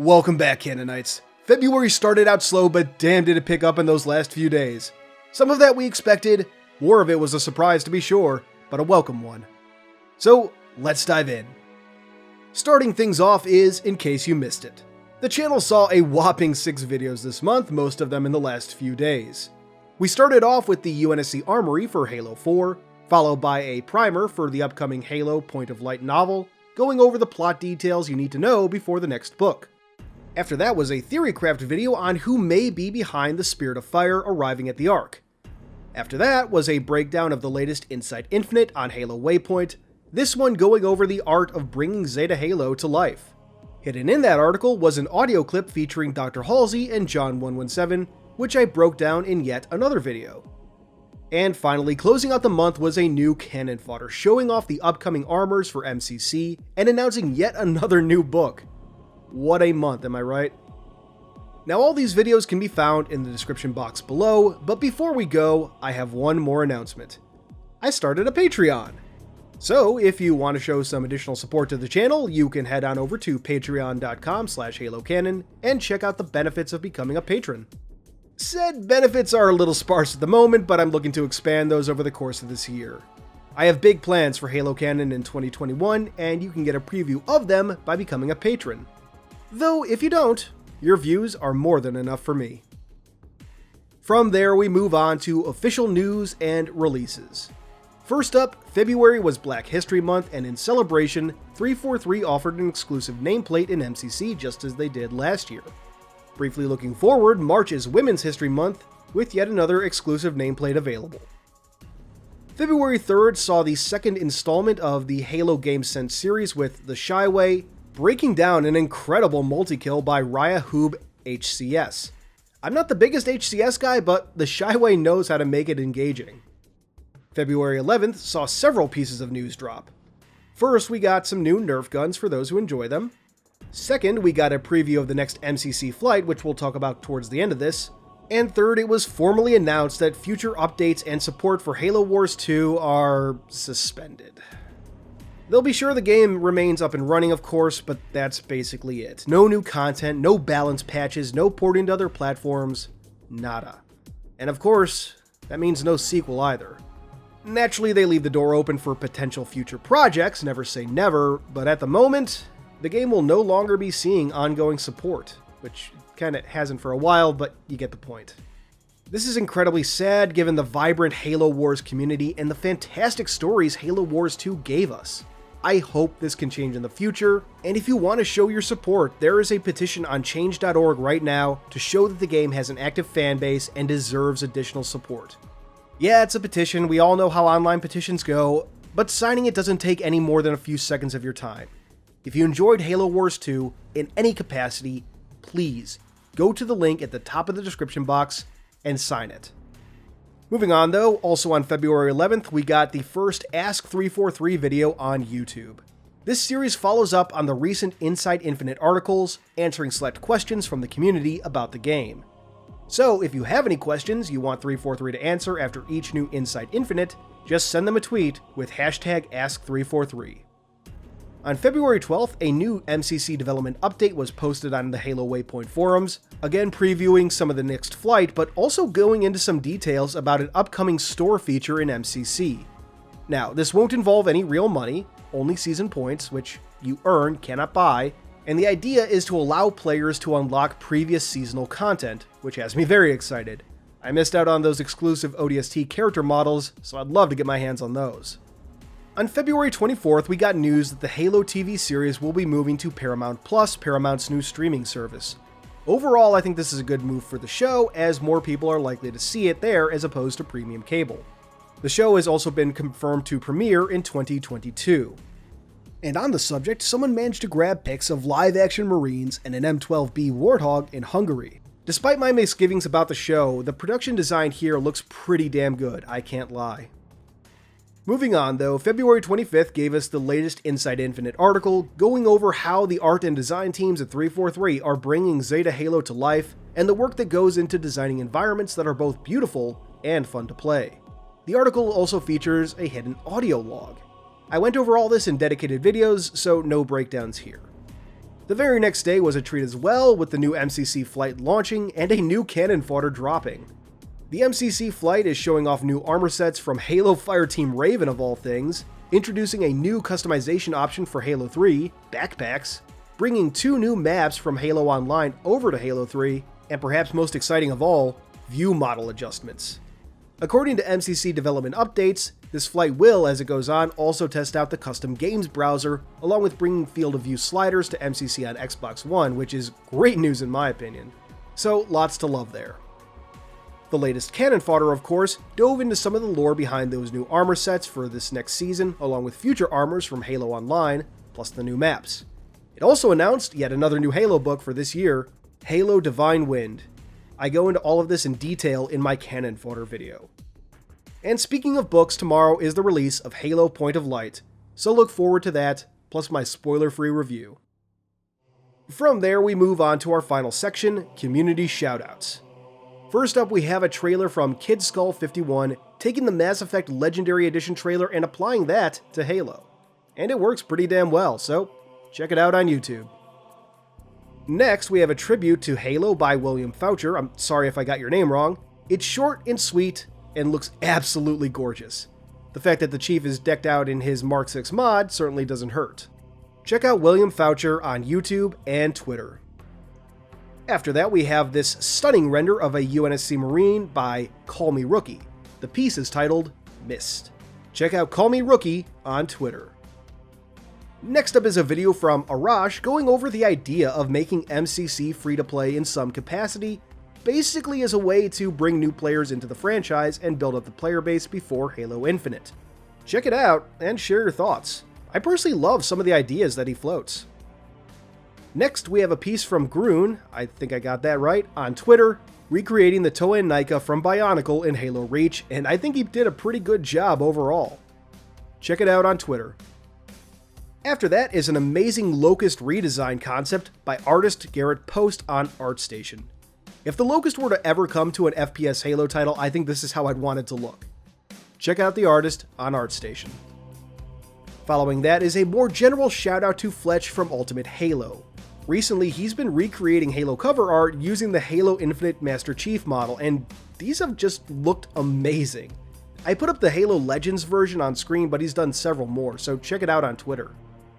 Welcome back, Canonites. February started out slow, but damn did it pick up in those last few days. Some of that we expected, more of it was a surprise to be sure, but a welcome one. So, let's dive in. Starting things off is, in case you missed it, the channel saw a whopping 6 videos this month, most of them in the last few days. We started off with the UNSC Armory for Halo 4, followed by a primer for the upcoming Halo Point of Light novel, going over the plot details you need to know before the next book. After that was a Theorycraft video on who may be behind the Spirit of Fire arriving at the Ark. After that was a breakdown of the latest Inside Infinite on Halo Waypoint, this one going over the art of bringing Zeta Halo to life. Hidden in that article was an audio clip featuring Dr. Halsey and John 117, which I broke down in yet another video. And finally, closing out the month was a new Canon fodder showing off the upcoming armors for MCC and announcing yet another new book. What a month, am I right? Now all these videos can be found in the description box below, but before we go, I have one more announcement. I started a Patreon. So if you want to show some additional support to the channel, you can head on over to patreon.com/halocanon and check out the benefits of becoming a patron. Said benefits are a little sparse at the moment, but I'm looking to expand those over the course of this year. I have big plans for Halo Canon in 2021, and you can get a preview of them by becoming a patron. Though if you don't, your views are more than enough for me. From there we move on to official news and releases. First up, February was Black History Month, and in celebration, 343 offered an exclusive nameplate in MCC just as they did last year. Briefly looking forward, March is Women's History Month, with yet another exclusive nameplate available. February 3rd saw the second installment of the Halo Game Sense series with The Shy Way, breaking down an incredible multi-kill by Raya Hoob HCS. I'm not the biggest HCS guy, but The Shy Way knows how to make it engaging. February 11th saw several pieces of news drop. First, we got some new Nerf guns for those who enjoy them. Second, we got a preview of the next MCC flight, which we'll talk about towards the end of this. And third, it was formally announced that future updates and support for Halo Wars 2 are suspended. They'll be sure the game remains up and running, of course, but that's basically it. No new content, no balance patches, no porting to other platforms, nada. And of course, that means no sequel either. Naturally, they leave the door open for potential future projects, never say never, but at the moment, the game will no longer be seeing ongoing support, which kinda hasn't for a while, but you get the point. This is incredibly sad given the vibrant Halo Wars community and the fantastic stories Halo Wars 2 gave us. I hope this can change in the future, and if you want to show your support, there is a petition on change.org right now to show that the game has an active fan base and deserves additional support. Yeah, it's a petition, we all know how online petitions go, but signing it doesn't take any more than a few seconds of your time. If you enjoyed Halo Wars 2 in any capacity, please go to the link at the top of the description box and sign it. Moving on though, also on February 11th, we got the first Ask 343 video on YouTube. This series follows up on the recent Inside Infinite articles, answering select questions from the community about the game. So if you have any questions you want 343 to answer after each new Inside Infinite, just send them a tweet with hashtag Ask343. On February 12th, a new MCC development update was posted on the Halo Waypoint forums, again previewing some of the next flight, but also going into some details about an upcoming store feature in MCC. Now, this won't involve any real money, only season points, which you earn, cannot buy, and the idea is to allow players to unlock previous seasonal content, which has me very excited. I missed out on those exclusive ODST character models, so I'd love to get my hands on those. On February 24th, we got news that the Halo TV series will be moving to Paramount+, Paramount's new streaming service. Overall, I think this is a good move for the show, as more people are likely to see it there as opposed to premium cable. The show has also been confirmed to premiere in 2022. And on the subject, someone managed to grab pics of live-action Marines and an M12B Warthog in Hungary. Despite my misgivings about the show, the production design here looks pretty damn good, I can't lie. Moving on though, February 25th gave us the latest Inside Infinite article going over how the art and design teams at 343 are bringing Zeta Halo to life and the work that goes into designing environments that are both beautiful and fun to play. The article also features a hidden audio log. I went over all this in dedicated videos, so no breakdowns here. The very next day was a treat as well, with the new MCC flight launching and a new Canon fodder dropping. The MCC flight is showing off new armor sets from Halo Fireteam Raven of all things, introducing a new customization option for Halo 3, backpacks, bringing 2 new maps from Halo Online over to Halo 3, and perhaps most exciting of all, view model adjustments. According to MCC development updates, this flight will, as it goes on, also test out the custom games browser, along with bringing field of view sliders to MCC on Xbox One, which is great news in my opinion. So lots to love there. The latest Canon fodder, of course, dove into some of the lore behind those new armor sets for this next season, along with future armors from Halo Online, plus the new maps. It also announced yet another new Halo book for this year, Halo Divine Wind. I go into all of this in detail in my Canon fodder video. And speaking of books, tomorrow is the release of Halo Point of Light, so look forward to that, plus my spoiler-free review. From there, we move on to our final section, Community Shoutouts. First up, we have a trailer from Kid Skull 51, taking the Mass Effect Legendary Edition trailer and applying that to Halo. And it works pretty damn well, so check it out on YouTube. Next, we have a tribute to Halo by William Faucher. I'm sorry if I got your name wrong. It's short and sweet, and looks absolutely gorgeous. The fact that the Chief is decked out in his Mark 6 mod certainly doesn't hurt. Check out William Faucher on YouTube and Twitter. After that, we have this stunning render of a UNSC Marine by Call Me Rookie. The piece is titled Mist. Check out Call Me Rookie on Twitter. Next up is a video from Arrrash going over the idea of making MCC free-to-play in some capacity, basically as a way to bring new players into the franchise and build up the player base before Halo Infinite. Check it out and share your thoughts. I personally love some of the ideas that he floats. Next, we have a piece from Grune, I think I got that right, on Twitter, recreating the Toa and Nika from Bionicle in Halo Reach, and I think he did a pretty good job overall. Check it out on Twitter. After that is an amazing Locust redesign concept by artist Garrett Post on ArtStation. If the Locust were to ever come to an FPS Halo title, I think this is how I'd want it to look. Check out the artist on ArtStation. Following that is a more general shout out to Fletch from Ultimate Halo. Recently, he's been recreating Halo cover art using the Halo Infinite Master Chief model, and these have just looked amazing. I put up the Halo Legends version on screen, but he's done several more, so check it out on Twitter.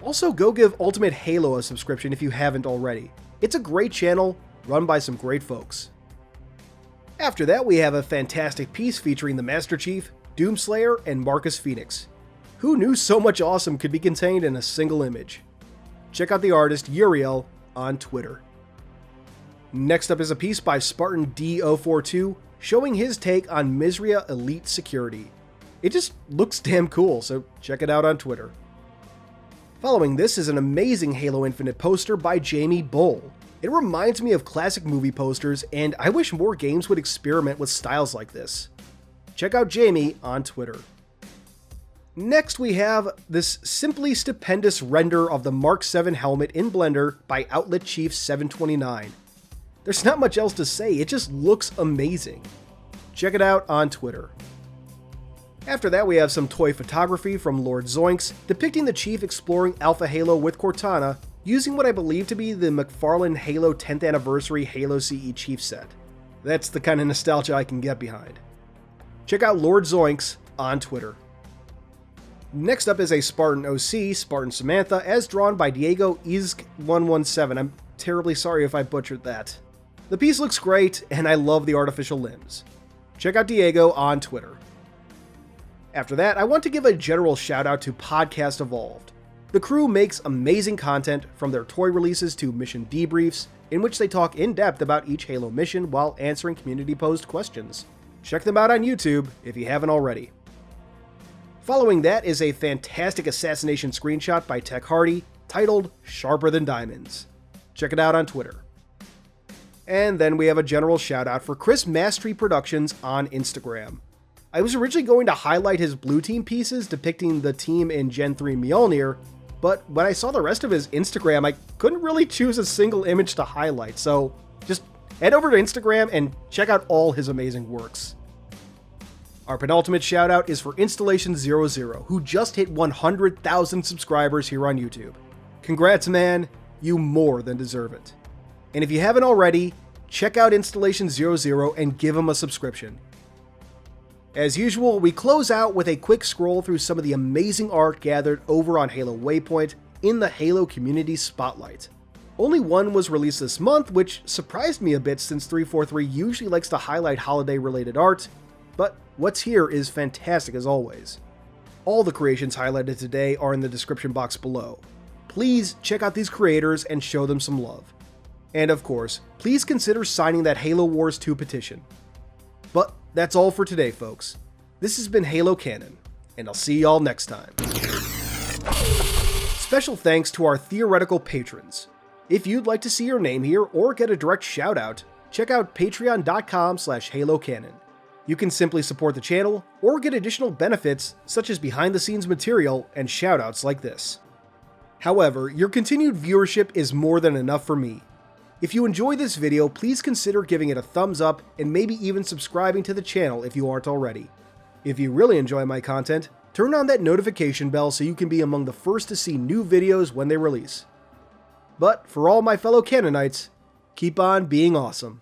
Also, go give Ultimate Halo a subscription if you haven't already. It's a great channel, run by some great folks. After that, we have a fantastic piece featuring the Master Chief, Doomslayer, and Marcus Fenix. Who knew so much awesome could be contained in a single image? Check out the artist Uriel on Twitter. Next up is a piece by Spartan D042 showing his take on Misriah Elite Security. It just looks damn cool, so check it out on Twitter. Following this is an amazing Halo Infinite poster by Jamie Bull. It reminds me of classic movie posters, and I wish more games would experiment with styles like this. Check out Jamie on Twitter. Next, we have this simply stupendous render of the Mark 7 helmet in Blender by Outlet Chief 729. There's not much else to say, it just looks amazing. Check it out on Twitter. After that, we have some toy photography from Lord Zoinks depicting the Chief exploring Alpha Halo with Cortana, using what I believe to be the McFarlane Halo 10th Anniversary Halo CE Chief set. That's the kind of nostalgia I can get behind. Check out Lord Zoinks on Twitter. Next up is a Spartan OC, Spartan Samantha, as drawn by Diego Izk117. I'm terribly sorry if I butchered that. The piece looks great, and I love the artificial limbs. Check out Diego on Twitter. After that, I want to give a general shout out to Podcast Evolved. The crew makes amazing content, from their toy releases to mission debriefs, in which they talk in depth about each Halo mission while answering community posed questions. Check them out on YouTube if you haven't already. Following that is a fantastic assassination screenshot by TekHardy titled Sharper Than Diamonds. Check it out on Twitter. And then we have a general shout out for Chris Mastree Productions on Instagram. I was originally going to highlight his blue team pieces depicting the team in Gen 3 Mjolnir, but when I saw the rest of his Instagram, I couldn't really choose a single image to highlight, so just head over to Instagram and check out all his amazing works. Our penultimate shout out is for Installation 00, who just hit 100,000 subscribers here on YouTube. Congrats, man! you more than deserve it. And if you haven't already, check out Installation 00 and give them a subscription. As usual, we close out with a quick scroll through some of the amazing art gathered over on Halo Waypoint in the Halo Community Spotlight. Only one was released this month, which surprised me a bit since 343 usually likes to highlight holiday-related art, but what's here is fantastic as always. All the creations highlighted today are in the description box below. Please check out these creators and show them some love. And of course, please consider signing that Halo Wars 2 petition. But that's all for today, folks. This has been Halo Canon, and I'll see y'all next time. Special thanks to our theoretical patrons. If you'd like to see your name here or get a direct shoutout, check out patreon.com/HaloCanon. You can simply support the channel or get additional benefits such as behind-the-scenes material and shoutouts like this. However, your continued viewership is more than enough for me. If you enjoy this video, please consider giving it a thumbs up and maybe even subscribing to the channel if you aren't already. If you really enjoy my content, turn on that notification bell so you can be among the first to see new videos when they release. But for all my fellow Canonites, keep on being awesome.